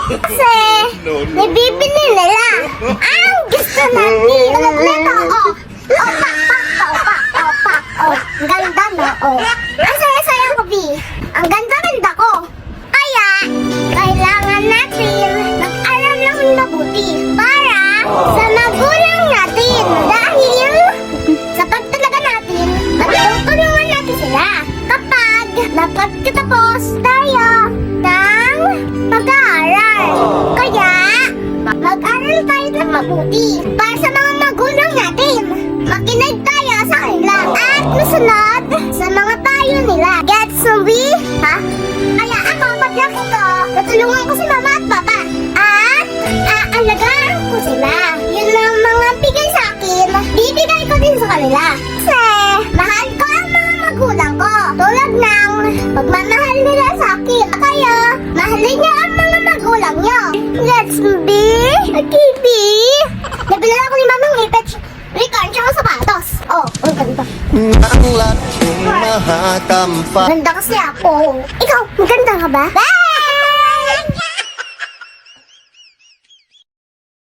Kasi, nabibili nila ang gusto natin. Kompleto, oh. Oh, pak, pak, oh, pak, oh, pak, oh. Ang ganda mo, oh. Ang saya-saya ko, B. Ang ganda-ganda ko. Kaya, kailangan natin mag-aral lang mabuti para sa magulang natin. Dahil, sa pagtalaga natin, matutulungan natin sila. Kapag napagkatapos tayo ng pag-aaral. Kaya, mag-aral tayo ng mabuti para sa mga magulang natin. Makinig tayo sa kanila at masunod sa mga payo nila. Gets me? Ha? Kaya ako, paglaki ko, tutulungan ko si mama at papa. At aalagaan ko sila. Yun lang mga bigay sa akin, bibigay ko din sa kanila. Kasi, mahal ko ang mga magulang ko. Tulad ng pagmamahal nila sa akin. Kaya, mahalin niyo ang mga magulang niyo. Let's be a kibi. Nabilala ko ni mamang ipet. Rican, tsaka sapatos. Oh, ang ganda. Ang laking mahatampa. Ganda kasi ako. Ikaw, maganda ka ba?